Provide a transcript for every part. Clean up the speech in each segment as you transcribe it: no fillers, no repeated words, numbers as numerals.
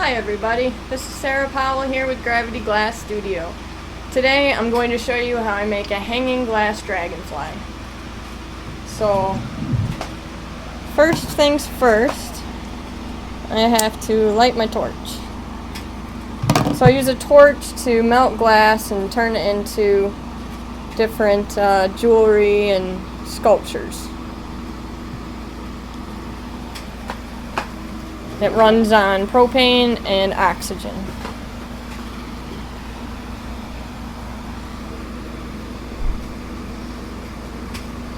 Hi everybody, this is Sarah Powell here with Gravity Glass Studio. Today I'm going to show you how I make a hanging glass dragonfly. So, first things first, I have to light my torch. So I use a torch to melt glass and turn it into different jewelry and sculptures. It runs on propane and oxygen.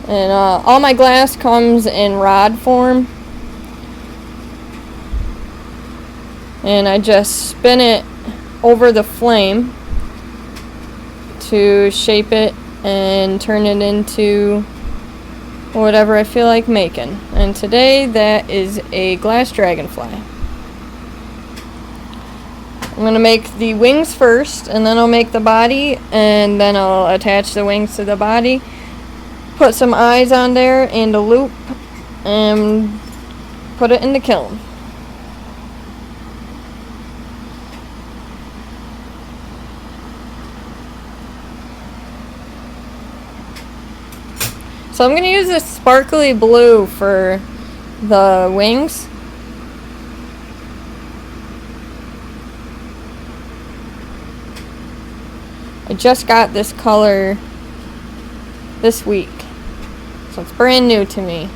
And all my glass comes in rod form. And I just spin it over the flame to shape it and turn it into whatever I feel like making. And today that is a glass dragonfly. I'm going to make the wings first, and then I'll make the body, and then I'll attach the wings to the body, put some eyes on there and a loop, and put it in the kiln. So I'm going to use this sparkly blue for the wings. I just got this color this week, so it's brand new to me.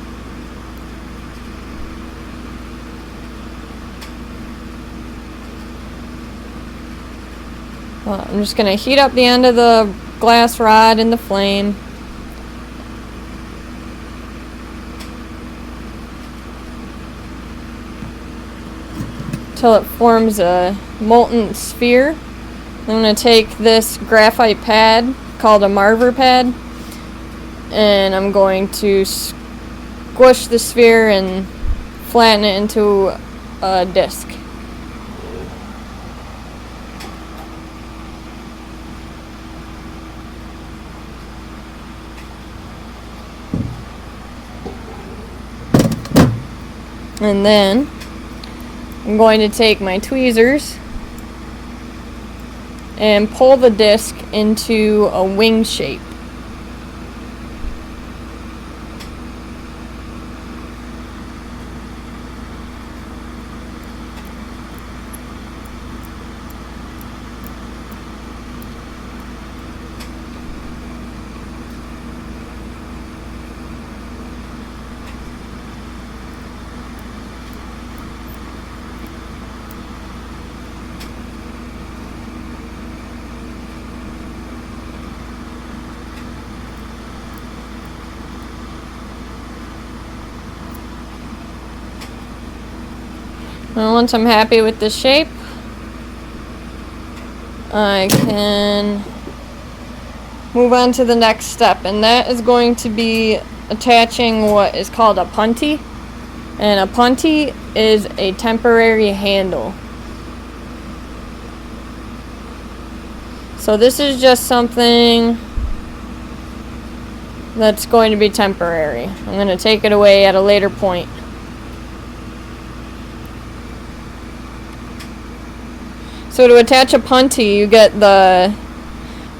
Well, I'm just going to heat up the end of the glass rod in the flame. Till it forms a molten sphere. I'm going to take this graphite pad called a marver pad, and I'm going to squish the sphere and flatten it into a disc. And then I'm going to take my tweezers and pull the disc into a wing shape. And once I'm happy with the shape, I can move on to the next step, and that is going to be attaching what is called a punty. And a punty is a temporary handle. So this is just something that's going to be temporary. I'm going to take it away at a later point. So to attach a punty, you get the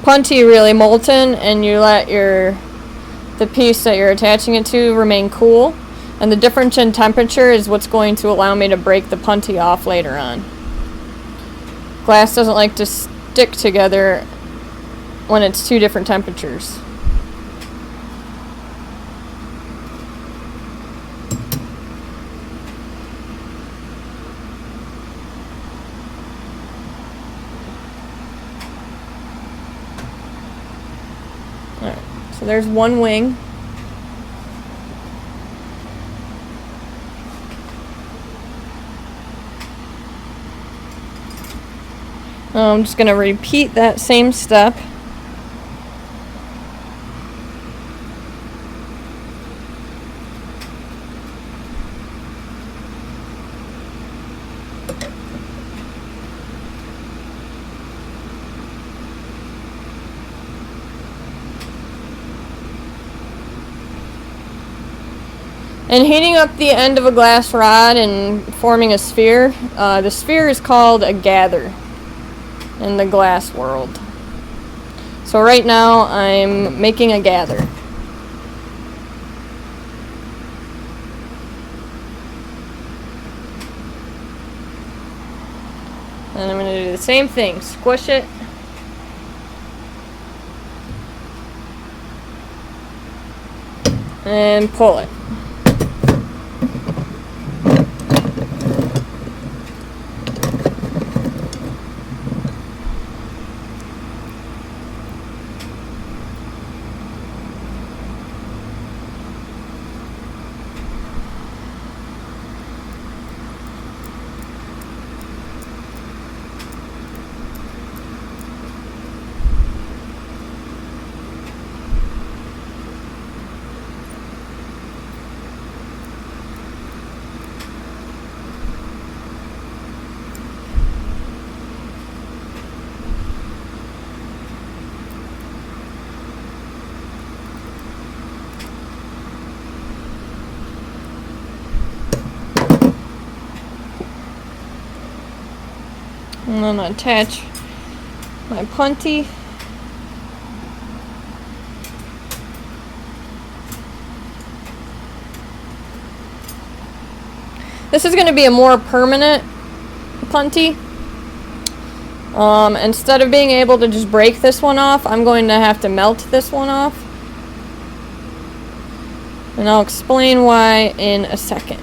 punty really molten, and you let the piece that you're attaching it to remain cool. And the difference in temperature is what's going to allow me to break the punty off later on. Glass doesn't like to stick together when it's two different temperatures. Alright, so there's one wing. I'm just going to repeat that same step. And heating up the end of a glass rod and forming a sphere, the sphere is called a gather in the glass world. So right now I'm making a gather. And I'm going to do the same thing, squish it. And pull it. And then attach my punty. This is going to be a more permanent punty. Instead of being able to just break this one off, I'm going to have to melt this one off. And I'll explain why in a second.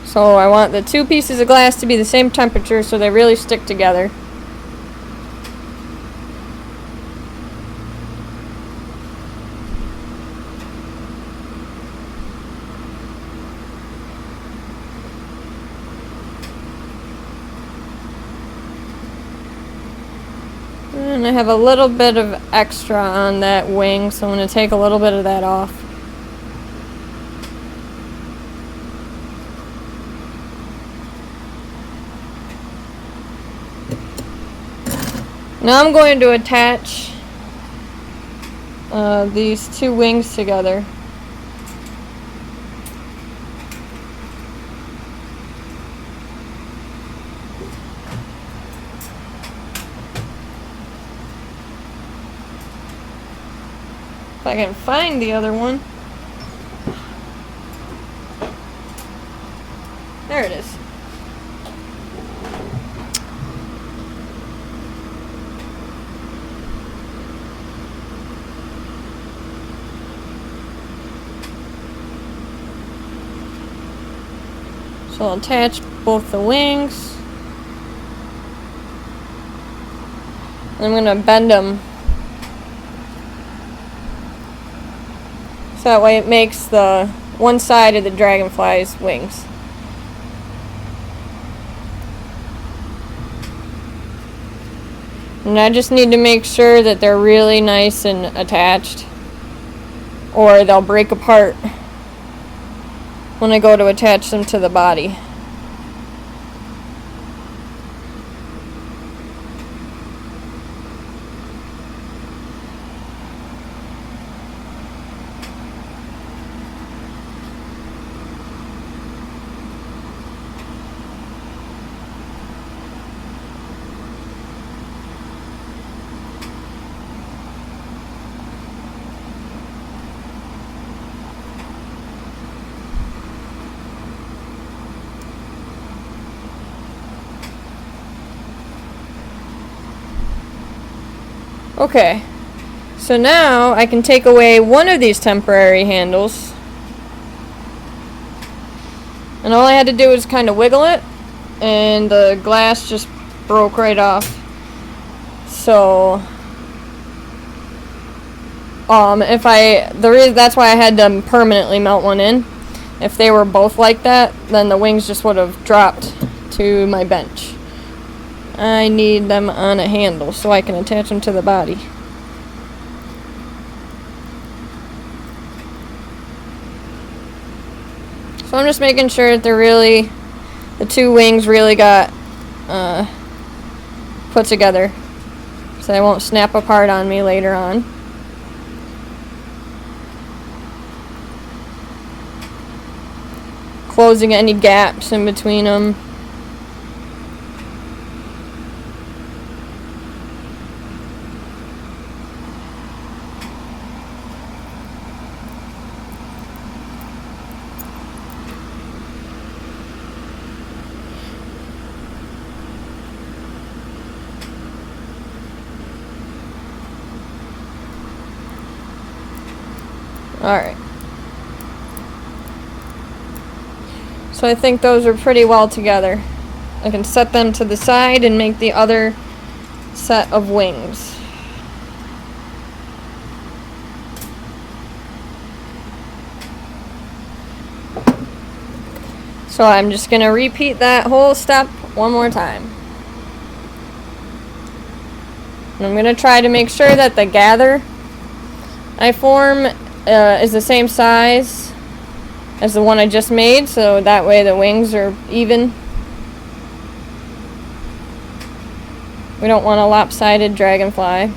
So I want the two pieces of glass to be the same temperature so they really stick together. And I have a little bit of extra on that wing, so I'm going to take a little bit of that off. Now I'm going to attach these two wings together. If I can find the other one. There it is. So I'll attach both the wings. And I'm going to bend them so that way it makes the one side of the dragonfly's wings. And I just need to make sure that they're really nice and attached, or they'll break apart when I go to attach them to the body. Okay, so now I can take away one of these temporary handles, and all I had to do was kind of wiggle it and the glass just broke right off. So that's why I had to permanently melt one in. If they were both like that, then the wings just would have dropped to my bench. I need them on a handle so I can attach them to the body. So I'm just making sure that the two wings really got put together so they won't snap apart on me later on. closing any gaps in between them. Alright. So I think those are pretty well together. I can set them to the side and make the other set of wings. So I'm just going to repeat that whole step one more time. And I'm going to try to make sure that the gather I form is the same size as the one I just made, so that way the wings are even. We don't want a lopsided dragonfly.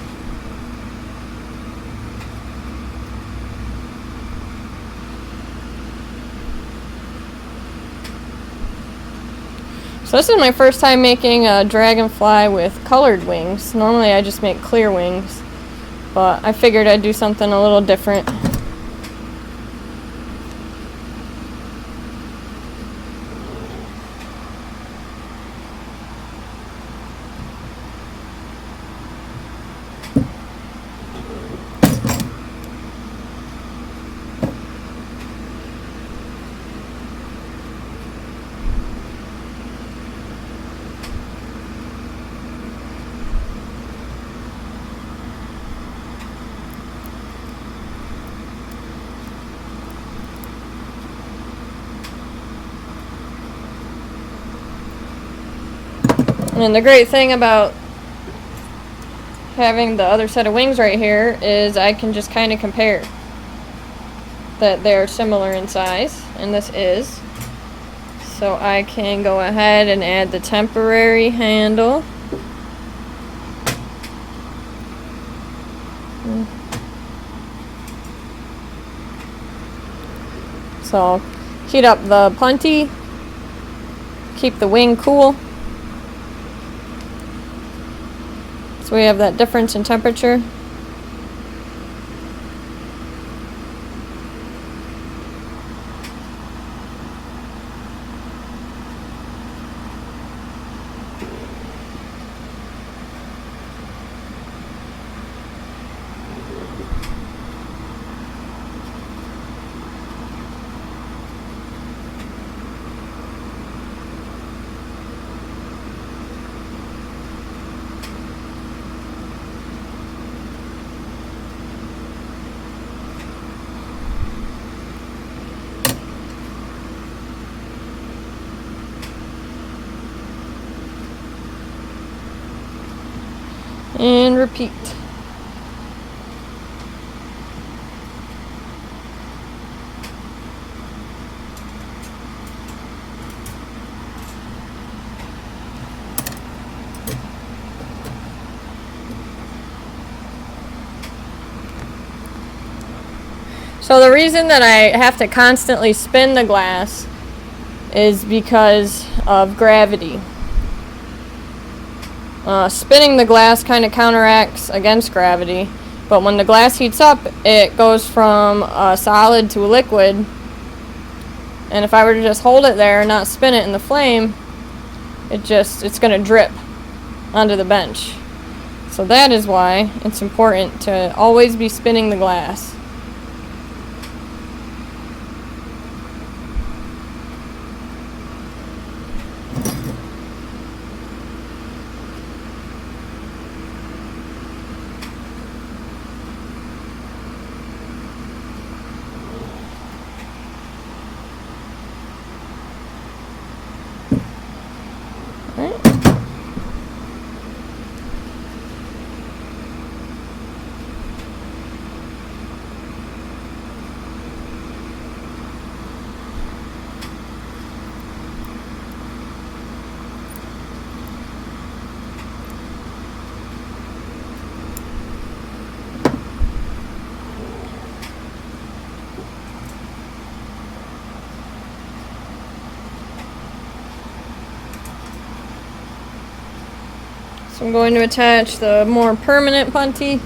So this is my first time making a dragonfly with colored wings. Normally I just make clear wings, but I figured I'd do something a little different. And the great thing about having the other set of wings right here is I can just kind of compare that they're similar in size, and this is. So I can go ahead and add the temporary handle. So heat up the punty, keep the wing cool. So we have that difference in temperature. And repeat. So the reason that I have to constantly spin the glass is because of gravity. Spinning the glass kind of counteracts against gravity, but when the glass heats up, it goes from a solid to a liquid, and if I were to just hold it there and not spin it in the flame, it's going to drip onto the bench. So that is why it's important to always be spinning the glass. So I'm going to attach the more permanent puntee.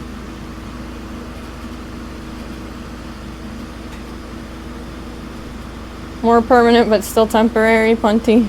More permanent but still temporary puntee.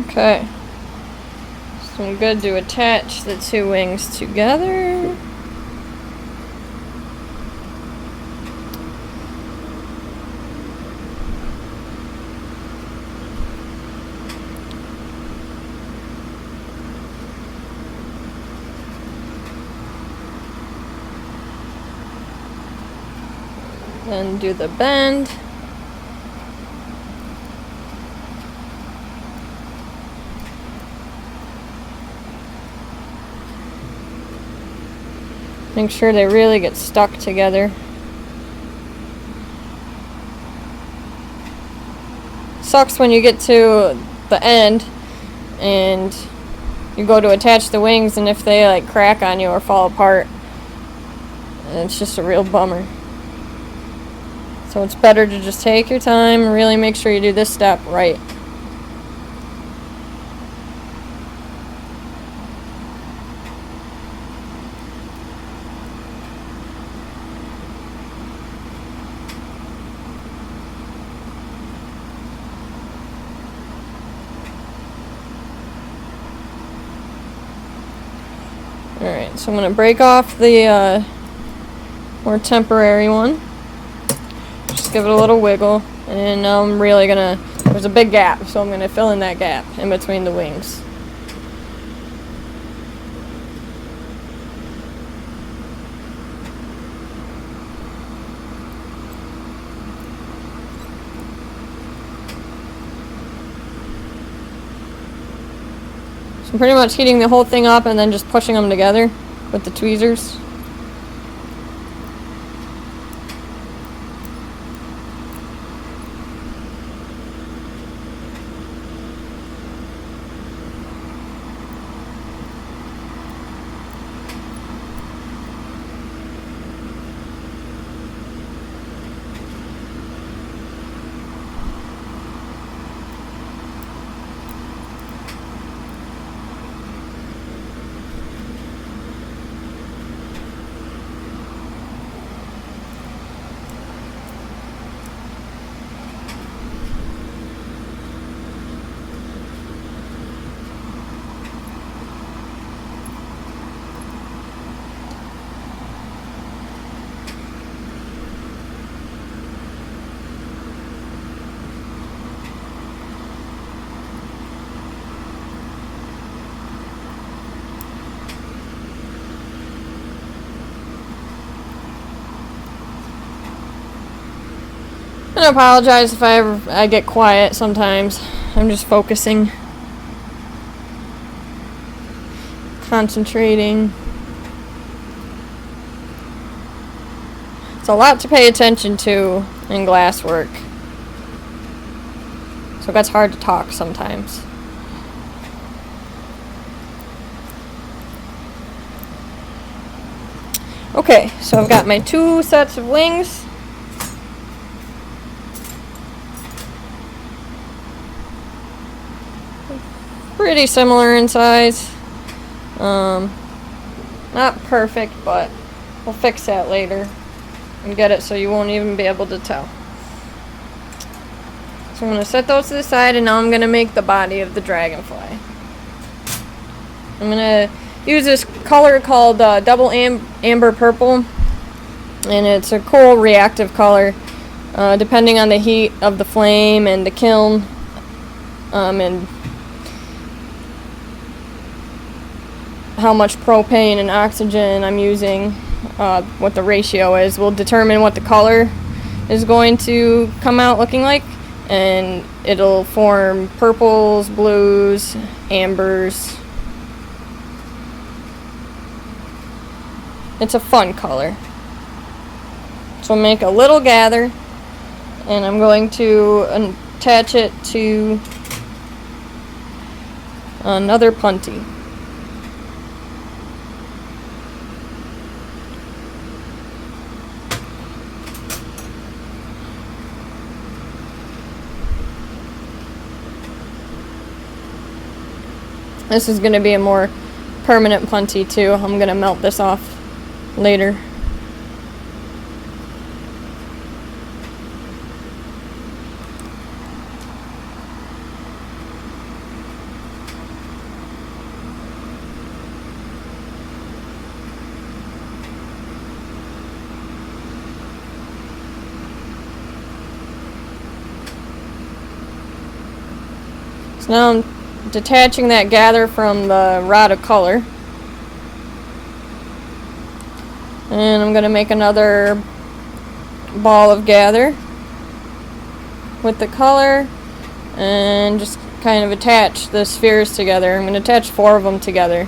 Okay, so I'm good to attach the two wings together. Then do the bend. Make sure they really get stuck together. Sucks when you get to the end and you go to attach the wings, and if they like crack on you or fall apart, it's just a real bummer. So it's better to just take your time and really make sure you do this step right. Alright, so I'm going to break off the more temporary one. Just give it a little wiggle. And now I'm really going to, there's a big gap, so I'm going to fill in that gap in between the wings. I'm pretty much heating the whole thing up and then just pushing them together with the tweezers. I apologize if I get quiet sometimes. I'm just focusing, concentrating. It's a lot to pay attention to in glasswork, so it gets hard to talk sometimes. Okay, so I've got my two sets of wings. Pretty similar in size. Not perfect, but we'll fix that later and get it so you won't even be able to tell. So I'm going to set those to the side, and now I'm going to make the body of the dragonfly. I'm going to use this color called double amber purple, and it's a cool reactive color depending on the heat of the flame and the kiln and how much propane and oxygen I'm using, what the ratio is, will determine what the color is going to come out looking like, and it'll form purples, blues, ambers, It's a fun color. So I'll make a little gather, and I'm going to attach it to another punty. This is going to be a more permanent punty too. I'm going to melt this off later. So now I'm detaching that gather from the rod of color. And I'm going to make another ball of gather with the color and just kind of attach the spheres together. I'm going to attach 4 of them together.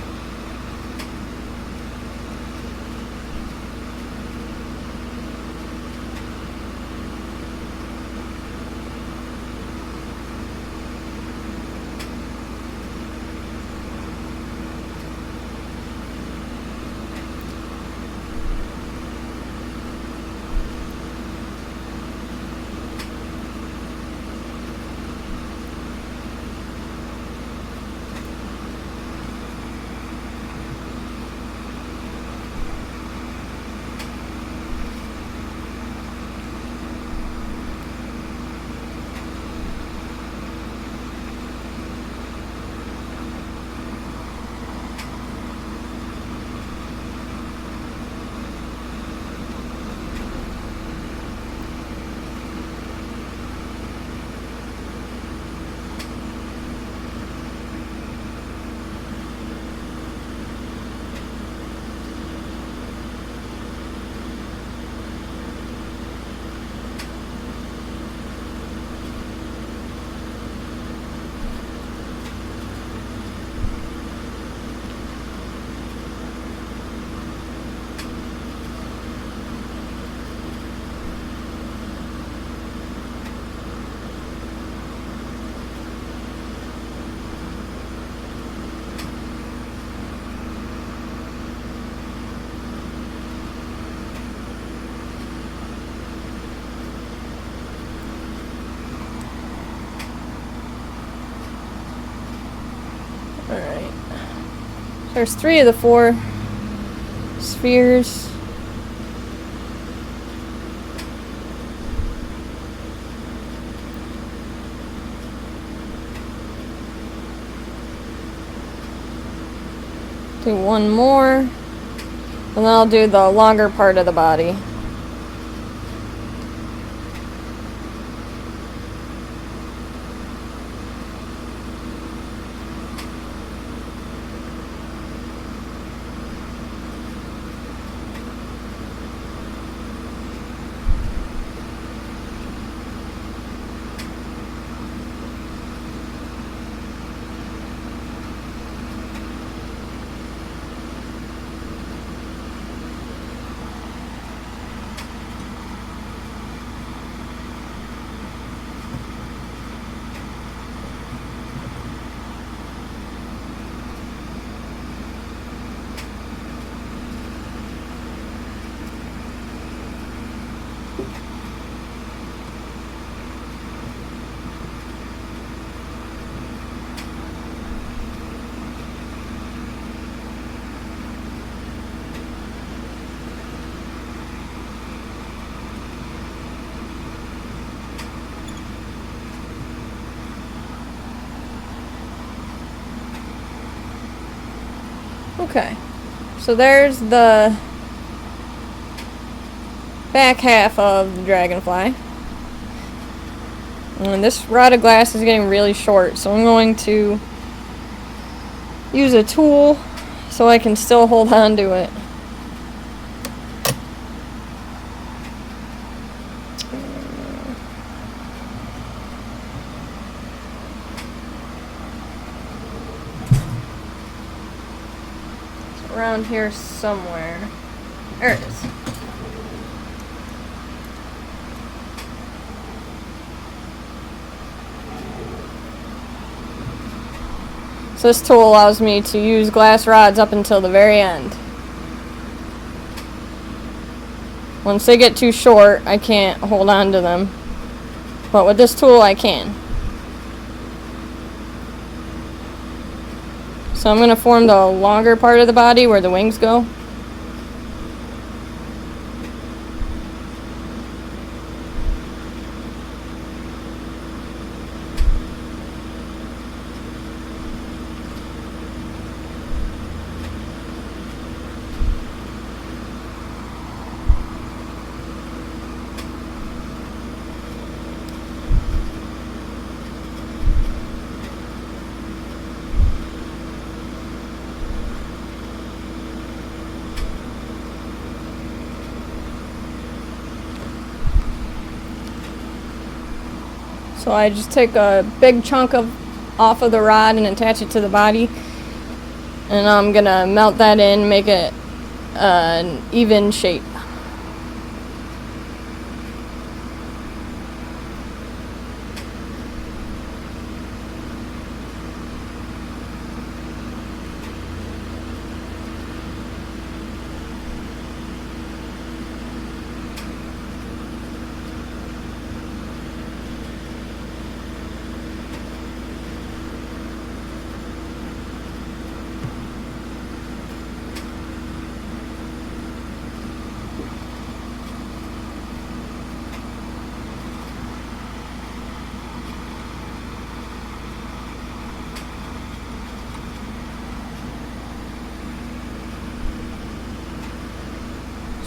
Alright. There's 3 of the 4 spheres. Do 1 more, and then I'll do the longer part of the body. Okay, so there's the back half of the dragonfly. And this rod of glass is getting really short, so I'm going to use a tool so I can still hold on to it. Around here somewhere. There it is. So this tool allows me to use glass rods up until the very end. Once they get too short, I can't hold on to them. But with this tool, I can. So I'm going to form the longer part of the body where the wings go. So I just take a big chunk off of the rod and attach it to the body, and I'm gonna melt that in, make it an even shape.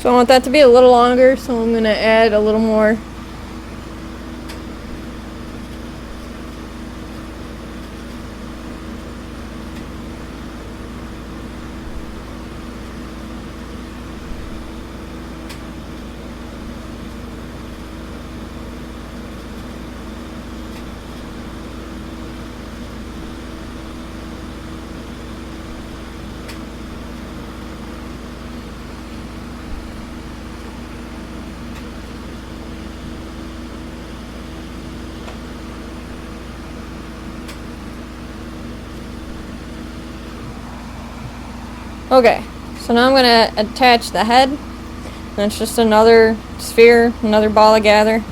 So I want that to be a little longer, so I'm going to add a little more. Okay, so now I'm going to attach the head. That's just another sphere, another ball of gather.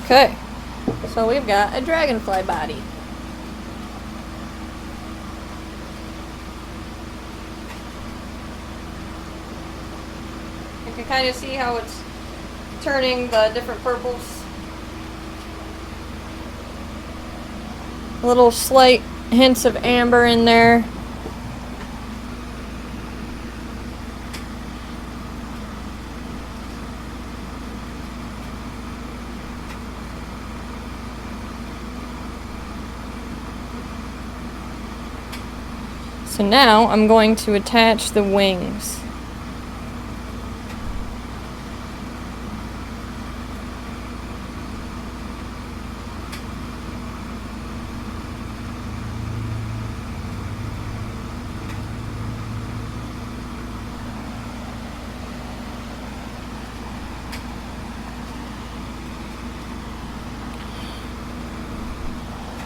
Okay, so we've got a dragonfly body. You can kind of see how it's turning the different purples. Little slight hints of amber in there. So now I'm going to attach the wings.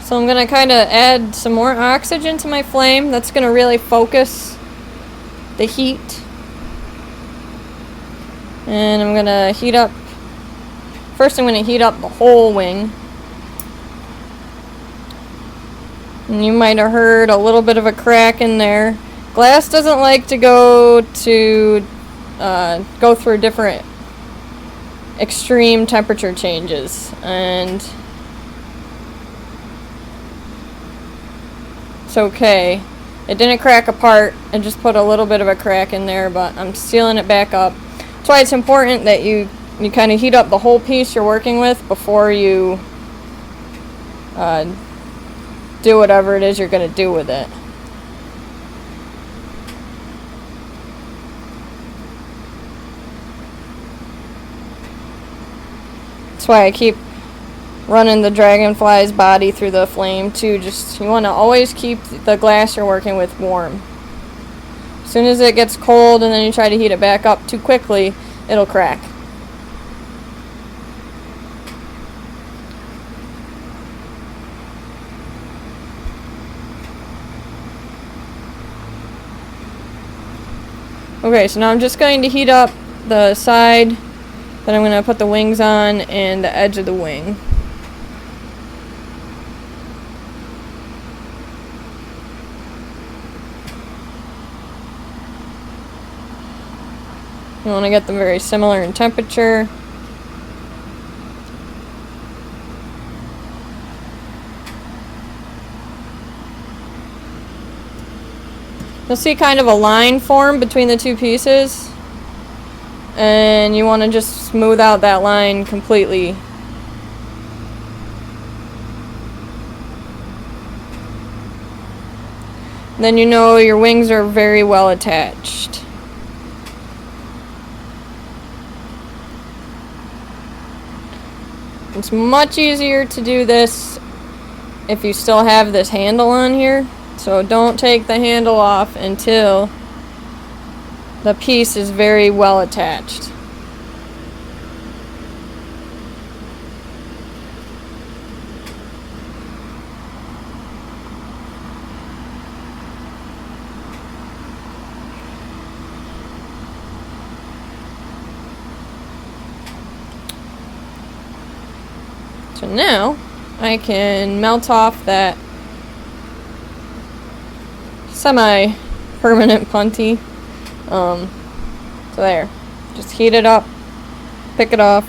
So I'm going to kind of add some more oxygen to my flame. That's going to really focus the heat. And I'm going to heat up, first I'm going to heat up the whole wing. And you might have heard a little bit of a crack in there. Glass doesn't like to go through different extreme temperature changes, and it's okay. It didn't crack apart. I just put a little bit of a crack in there, but I'm sealing it back up. That's why it's important that you kind of heat up the whole piece you're working with before you do whatever it is you're going to do with it. That's why I keep running the dragonfly's body through the flame too. Just, you want to always keep the glass you're working with warm. As soon as it gets cold and then you try to heat it back up too quickly, it'll crack. Okay, so now I'm just going to heat up the side that I'm going to put the wings on and the edge of the wing. You want to get them very similar in temperature. You'll see kind of a line form between the two pieces, and you want to just smooth out that line completely. Then you know your wings are very well attached. It's much easier to do this if you still have this handle on here. So don't take the handle off until the piece is very well attached. So now I can melt off that semi-permanent punty. So there. Just heat it up, pick it off.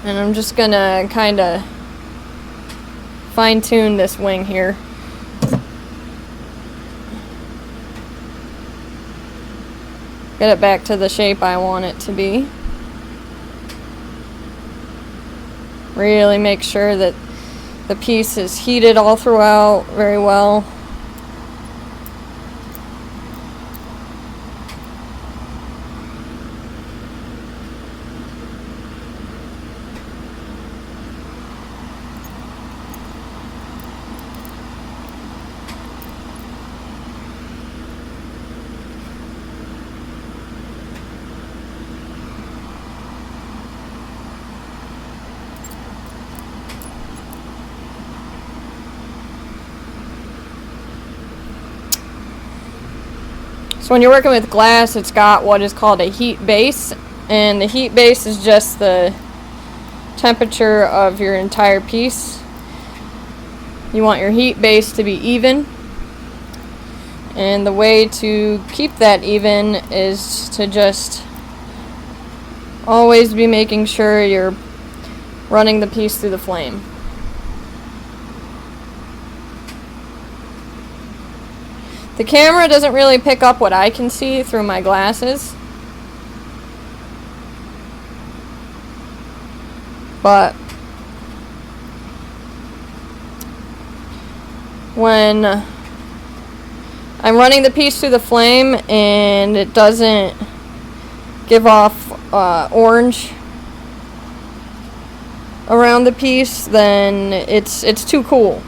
And I'm just gonna kind of fine-tune this wing here. Get it back to the shape I want it to be. Really make sure that the piece is heated all throughout very well. So when you're working with glass, it's got what is called a heat base, and the heat base is just the temperature of your entire piece. You want your heat base to be even, and the way to keep that even is to just always be making sure you're running the piece through the flame. The camera doesn't really pick up what I can see through my glasses, but when I'm running the piece through the flame and it doesn't give off orange around the piece, then it's too cool.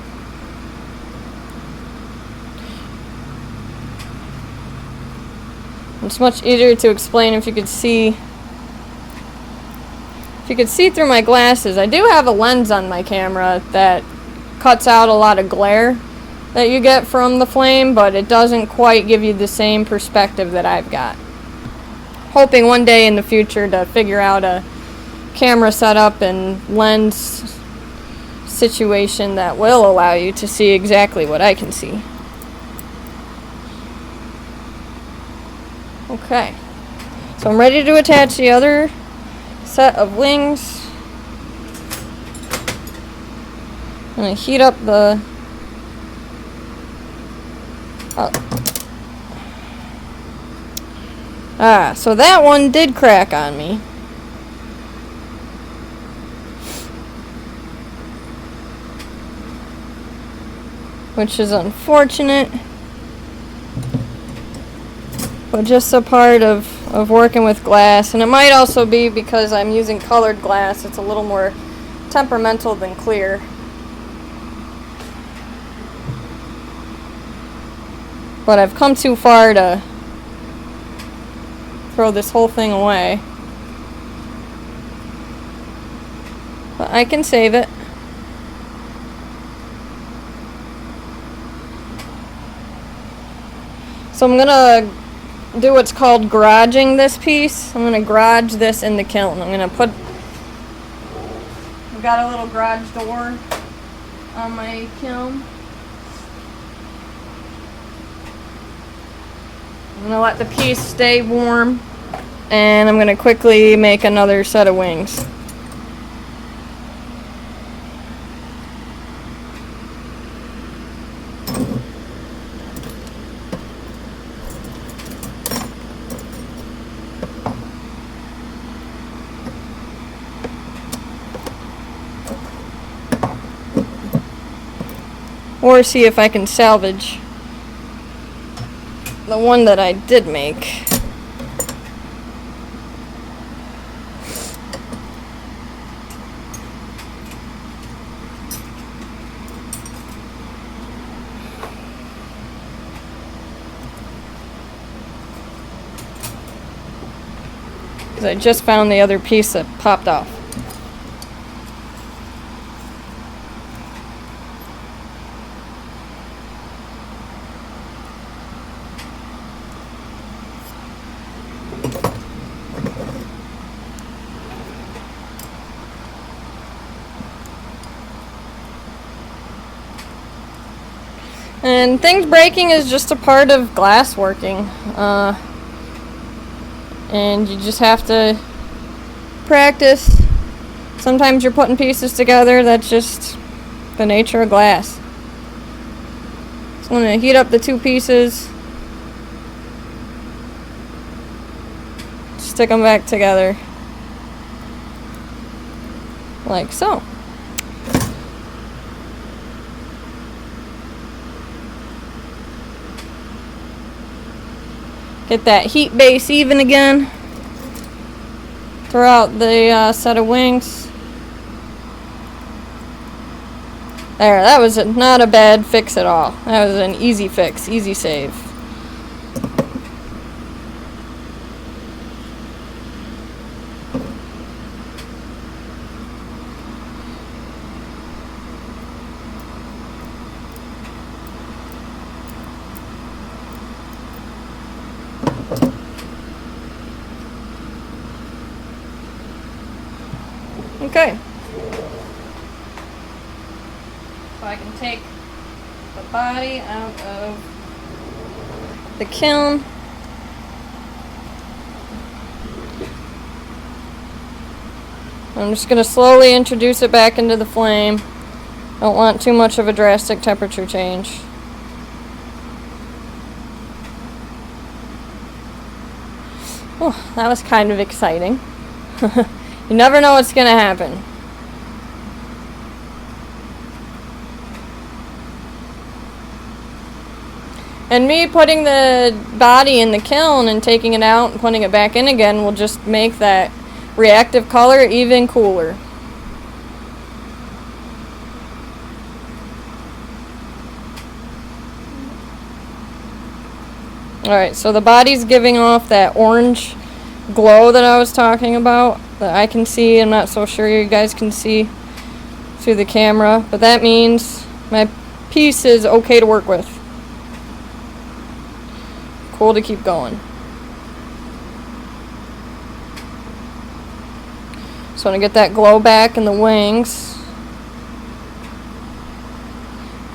It's much easier to explain if you could see If you could see through my glasses, I do have a lens on my camera that cuts out a lot of glare that you get from the flame, but it doesn't quite give you the same perspective that I've got. Hoping one day in the future to figure out a camera setup and lens situation that will allow you to see exactly what I can see. Okay, so I'm ready to attach the other set of wings. I'm going to heat up the so that one did crack on me. Which is unfortunate, but just a part of working with glass. And it might also be because I'm using colored glass. It's a little more temperamental than clear. But I've come too far to throw this whole thing away. But I can save it. So I'm gonna do what's called garaging this piece. I'm gonna garage this in the kiln. I've got a little garage door on my kiln. I'm going to let the piece stay warm, and I'm going to quickly make another set of wings. Or see if I can salvage the one that I did make. Because I just found the other piece that popped off. And things breaking is just a part of glass working. And you just have to practice. Sometimes you're putting pieces together, that's just the nature of glass. So I'm going to heat up the two pieces, stick them back together, like so. Get that heat base even again throughout the set of wings. There, that was not a bad fix at all. That was an easy fix, easy save. Okay, so I can take the body out of the kiln. I'm just going to slowly introduce it back into the flame. Don't want too much of a drastic temperature change. Oh, that was kind of exciting. You never know what's going to happen. And me putting the body in the kiln and taking it out and putting it back in again will just make that reactive color even cooler. Alright, so the body's giving off that orange glow that I was talking about. that I can see. I'm not so sure you guys can see through the camera, but that means my piece is okay to work with. Cool to keep going. So when I get that glow back in the wings,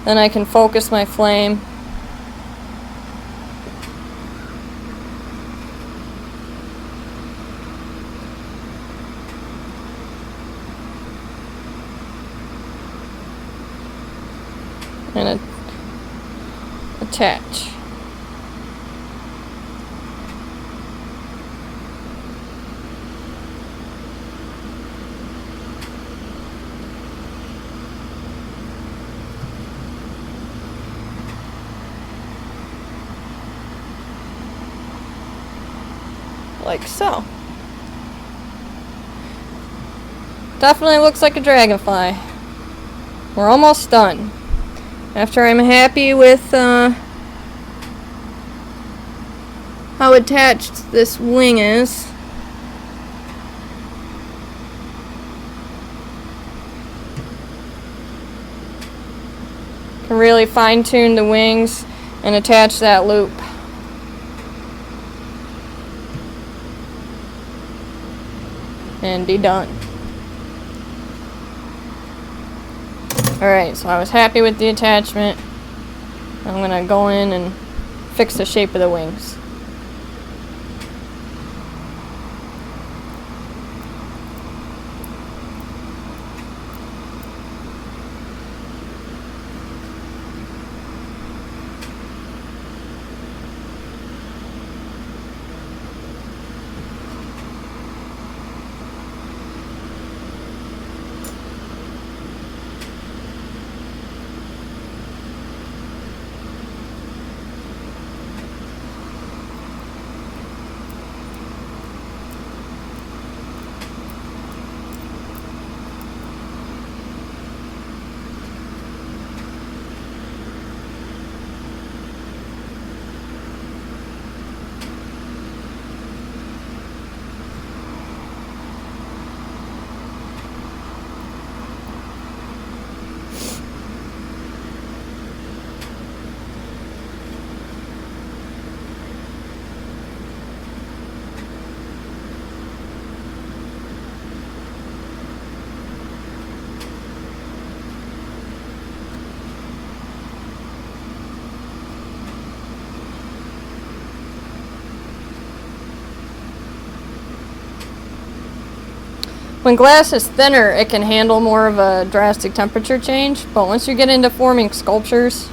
then I can focus my flame. And attach. Like so. Definitely looks like a dragonfly. We're almost done. After I'm happy with how attached this wing is, can really fine-tune the wings and attach that loop. And be done. Alright, so I was happy with the attachment. I'm going to go in and fix the shape of the wings. When glass is thinner, it can handle more of a drastic temperature change, but once you get into forming sculptures,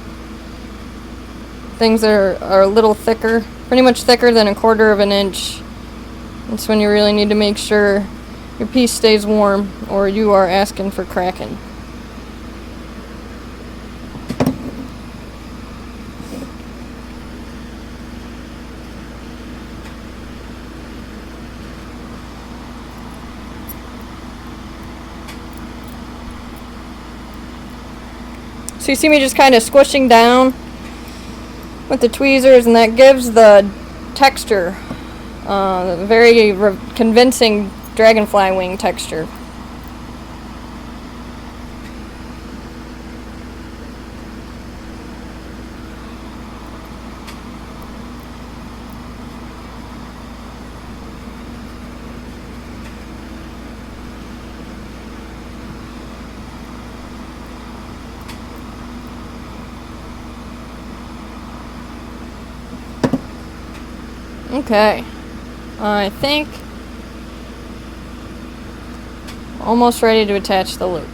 things are a little thicker, pretty much thicker than 1/4 of an inch. That's when you really need to make sure your piece stays warm, or you are asking for cracking. So you see me just kind of squishing down with the tweezers, and that gives the texture, very convincing dragonfly wing texture. Okay, I think almost ready to attach the loop.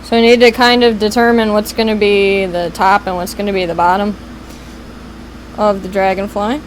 So I need to kind of determine what's going to be the top and what's going to be the bottom of the dragonfly.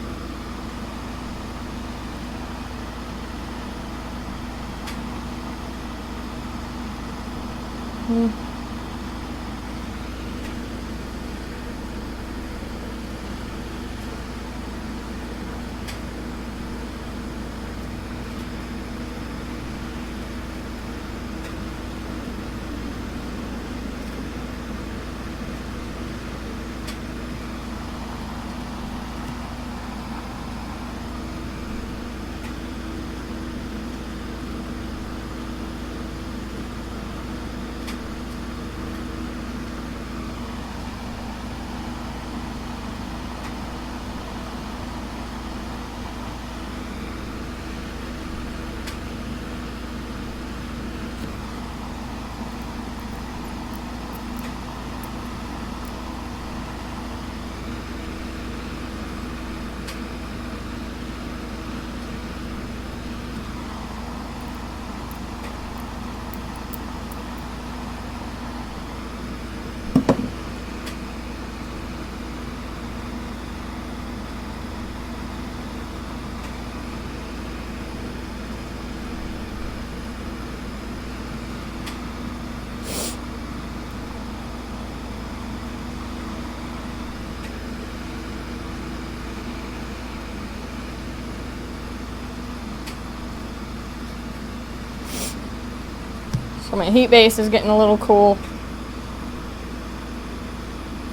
So my heat base is getting a little cool.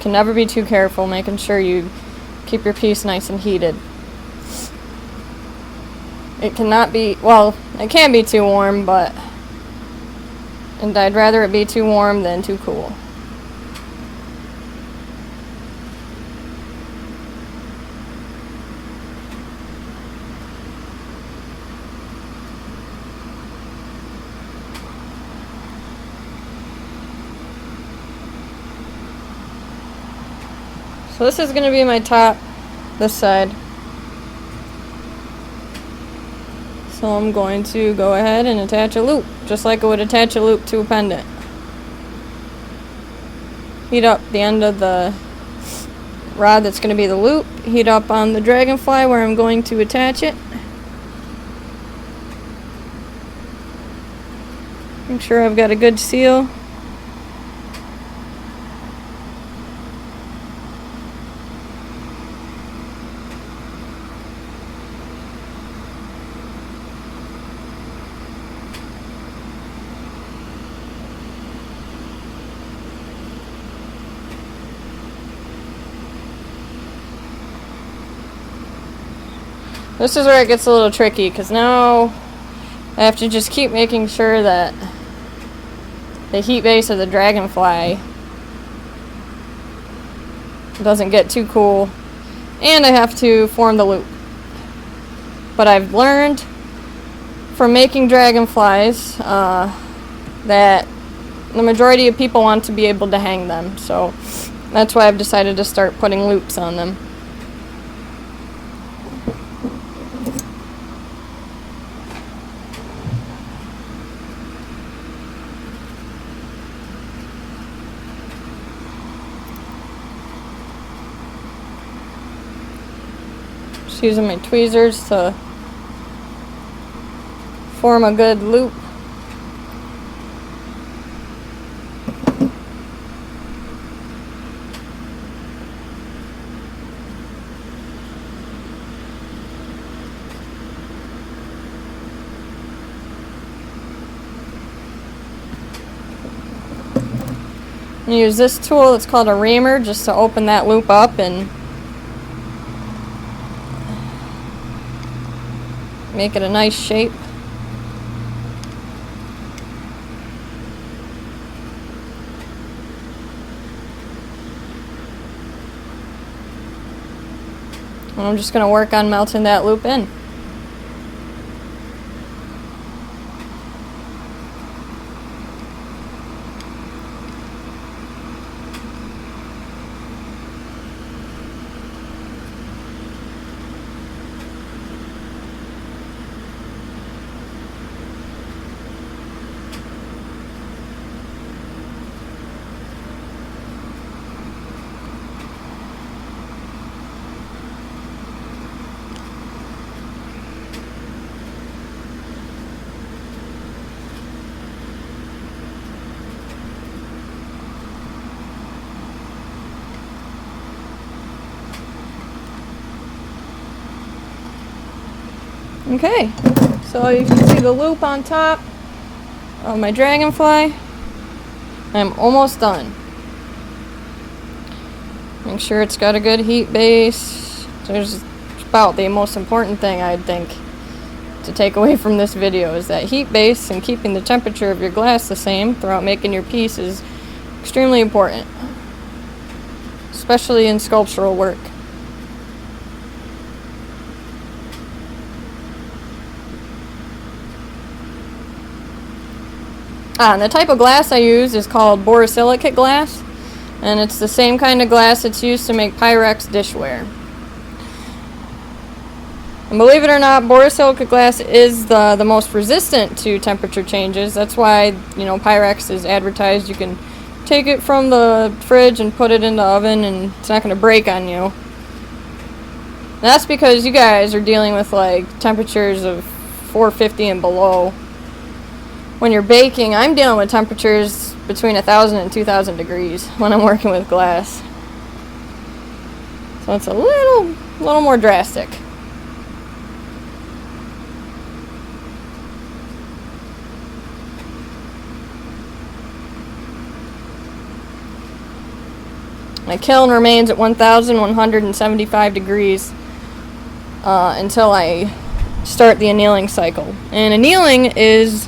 Can never be too careful, making sure you keep your piece nice and heated. It cannot be, well, it can be too warm, and I'd rather it be too warm than too cool. So this is going to be my top, this side. So I'm going to go ahead and attach a loop, just like I would attach a loop to a pendant. Heat up the end of the rod that's going to be the loop, heat up on the Dragonfly where I'm going to attach it. Make sure I've got a good seal. This is where it gets a little tricky, because now I have to just keep making sure that the heat base of the Dragonfly doesn't get too cool, and I have to form the loop. But I've learned from making Dragonflies that the majority of people want to be able to hang them, so that's why I've decided to start putting loops on them. Just using my tweezers to form a good loop. I'm going to use this tool, it's called a reamer, just to open that loop up and make it a nice shape. And I'm just going to work on melting that loop in. Okay, so you can see the loop on top of my Dragonfly. I'm almost done. Make sure it's got a good heat base. There's about the most important thing, I think, to take away from this video is that heat base and keeping the temperature of your glass the same throughout making your piece is extremely important, especially in sculptural work. And the type of glass I use is called borosilicate glass, and it's the same kind of glass that's used to make Pyrex dishware. And believe it or not, borosilicate glass is the most resistant to temperature changes. That's why, Pyrex is advertised. You can take it from the fridge and put it in the oven and it's not going to break on you. And that's because you guys are dealing with like temperatures of 450 and below. When you're baking, I'm dealing with temperatures between 1,000 and 2,000 degrees when I'm working with glass. So it's a little more drastic. My kiln remains at 1,175 degrees until I start the annealing cycle. And annealing is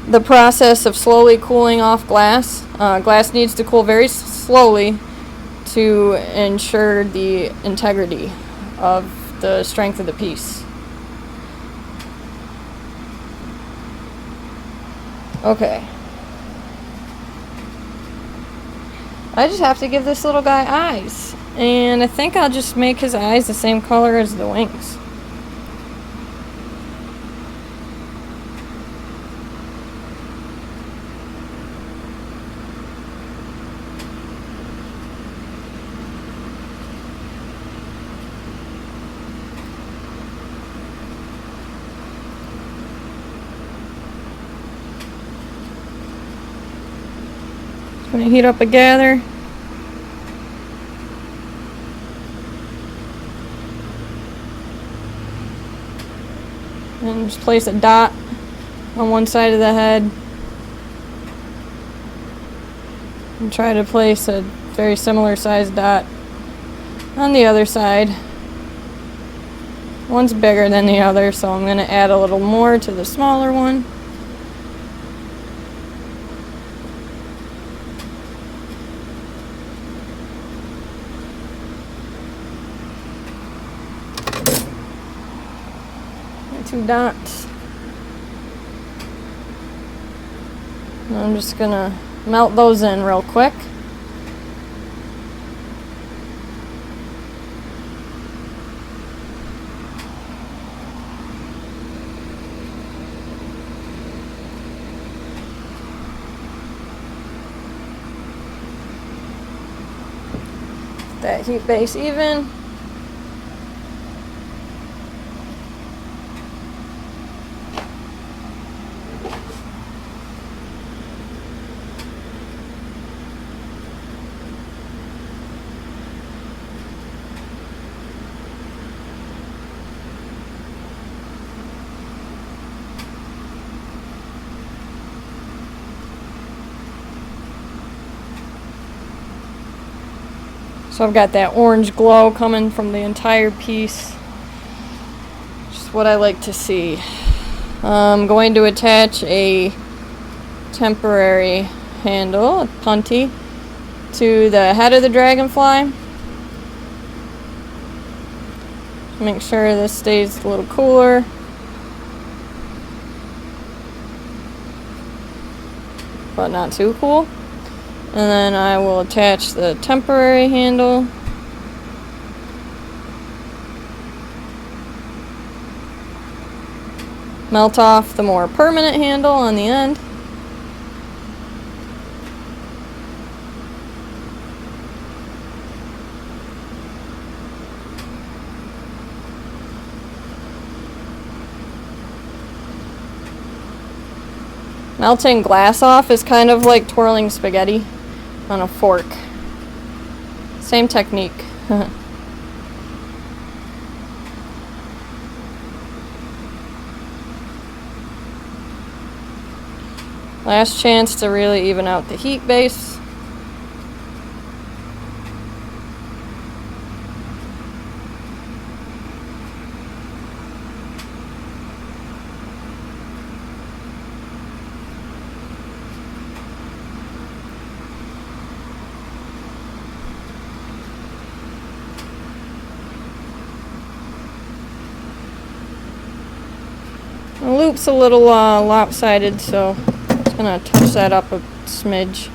the process of slowly cooling off glass. Glass needs to cool very slowly to ensure the integrity of the strength of the piece. Okay. I just have to give this little guy eyes. And I think I'll just make his eyes the same color as the wings. Gonna heat up a gather. And just place a dot on one side of the head. And try to place a very similar sized dot on the other side. One's bigger than the other, so I'm gonna add a little more to the smaller one. Two dots. And I'm just gonna melt those in real quick. That heat base even. So I've got that orange glow coming from the entire piece. Just what I like to see. I'm going to attach a temporary handle, a punty, to the head of the Dragonfly. Make sure this stays a little cooler. But not too cool. And then I will attach the temporary handle. Melt off the more permanent handle on the end. Melting glass off is kind of like twirling spaghetti on a fork. Same technique. Last chance to really even out the heat base. The loop's a little lopsided, so I'm just gonna touch that up a smidge.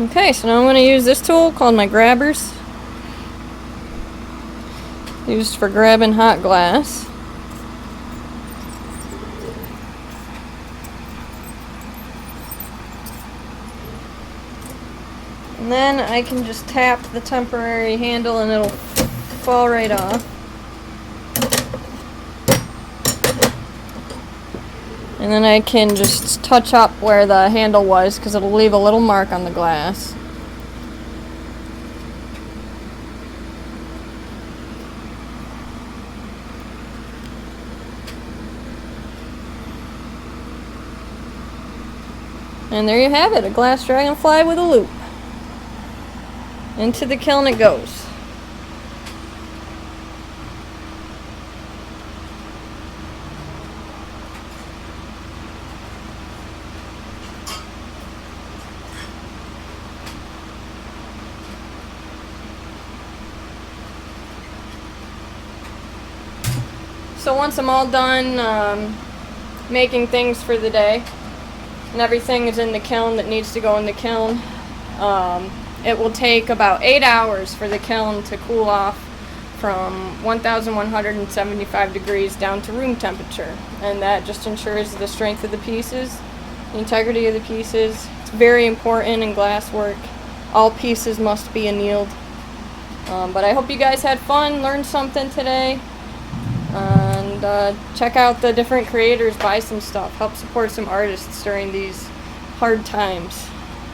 Okay, so now I'm going to use this tool called my grabbers. Used for grabbing hot glass. And then I can just tap the temporary handle and it'll fall right off. And then I can just touch up where the handle was because it'll leave a little mark on the glass. And there you have it, a glass dragonfly with a loop. Into the kiln it goes. So once I'm all done making things for the day, and everything is in the kiln that needs to go in the kiln, it will take about 8 hours for the kiln to cool off from 1175 degrees down to room temperature, and that just ensures the strength of the pieces, the integrity of the pieces. It's very important in glass work. All pieces must be annealed. But I hope you guys had fun, learned something today, and check out the different creators, buy some stuff, help support some artists during these hard times.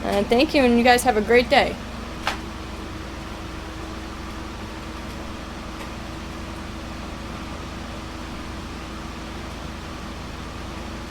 And thank you, and you guys have a great day.